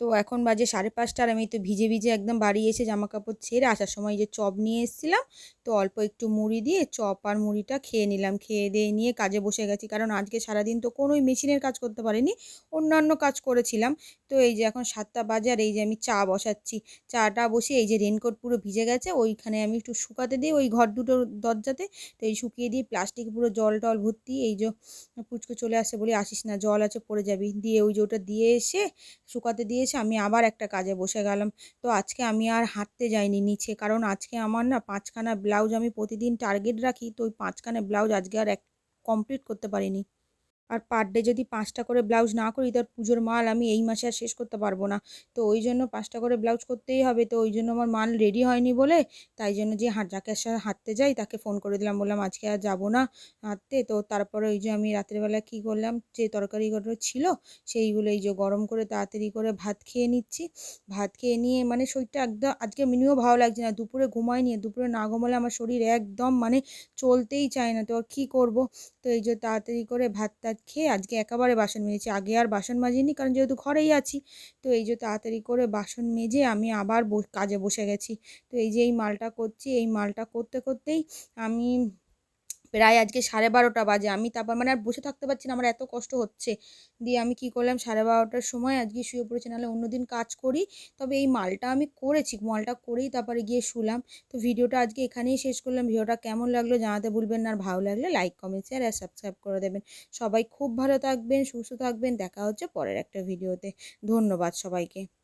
তো এখন বাজে 5:30 আর আমি তো ভিজে ভিজে একদম বাড়ি এসে জামা কাপড় ছেড়ে আসার সময় যে চপ নিয়ে এসেছিলাম, তো অল্প একটু মুড়ি দিয়ে চপ আর মুড়িটা খেয়ে নিলাম। খেয়ে দিয়ে নিয়ে কাজে বসে গেছি, কারণ আজকে সারাদিন তো কোনোই মেশিনের কাজ করতে পারিনি, অন্যান্য কাজ করেছিলাম। তো এই যে এখন 7টা বাজে আর এই যে আমি চা বসাচ্ছি। চাটা বসিয়ে এই যে রেনকোট পুরো ভিজে গেছে, ওইখানে আমি একটু শুকাতে দিই ওই ঘর দুটোর দরজাতে। তো এই শুকিয়ে দিয়ে প্লাস্টিক পুরো জল টল ভর্তি, এই যে পুচকু চলে আসছে বলে আসিস না, জল আছে পড়ে যাবি, দিয়ে ওই যে ওটা দিয়ে এসে শুকাতে দিয়েছে, আমি আবার একটা কাজে বসে গেলাম। তো আজকে আমি আর হাঁটতে যাইনি নিচে, কারণ আজকে আমার না 5খানা ব্লাউজ আমি প্রতিদিন টার্গেট রাখি, তো ওই 5খানা ব্লাউজ আজকে আর কমপ্লিট করতে পারিনি। আর পার ডে যদি 5টা করে ব্লাউজ না করি, তার পুজোর মাল আমি এই মাসে আর শেষ করতে পারবো না। তো ওই জন্য 5টা করে ব্লাউজ করতেই হবে, তো ওই জন্য আমার মাল রেডি হয়নি বলে, তাই জন্য যে যাকে সাথে হাঁটতে যাই তাকে ফোন করে দিলাম, বললাম আজকে আর যাবো না হাঁটতে। তো তারপরে ওই যে আমি রাত্রেবেলা কী করলাম, যে তরকারিগুলো ছিল সেইগুলো এই যে গরম করে তাড়াতাড়ি করে ভাত খেয়ে নিচ্ছি। ভাত খেয়ে নিয়ে মানে শরীরটা একদম আজকে মিনিও ভালো লাগছে না, দুপুরে ঘুমাইনি, দুপুরে না ঘুমালে আমার শরীর একদম মানে চলতেই চায় না, তো আর কী করবো। তো এই যে তাড়াতাড়ি করে ভাত টাত খেয়ে আজকে একেবারে বাসন মেজেছি, আগে আর বাসন মাজিনি কারণ যেহেতু ঘরেই আছি। তো এই যে তাড়াতাড়ি করে বাসন মেজে আমি আবার কাজে বসে গেছি। তো এই যে এই মালটা করছি, এই মালটা করতে করতেই আমি প্রায় আজকে 12:30 বাজে, আমি তারপর মানে আর বসে থাকতে পারছি না, আমার এত কষ্ট হচ্ছে। দিয়ে আমি কি করলাম, 12:30টার সময় আজকে শুয়ে পড়েছি, নাহলে অন্যদিন কাজ করি। তবে এই মালটা আমি করেছি, মালটা করেই তারপরে গিয়ে শুলাম। তো ভিডিওটা আজকে এখানেই শেষ করলাম। ভিডিওটা কেমন লাগলো জানাতে ভুলবেন না, আর ভালো লাগলে লাইক কমেন্ট শেয়ার আর সাবস্ক্রাইব করে দেবেন। সবাই খুব ভালো থাকবেন, সুস্থ থাকবেন, দেখা হচ্ছে পরের একটা ভিডিওতে। ধন্যবাদ সবাইকে।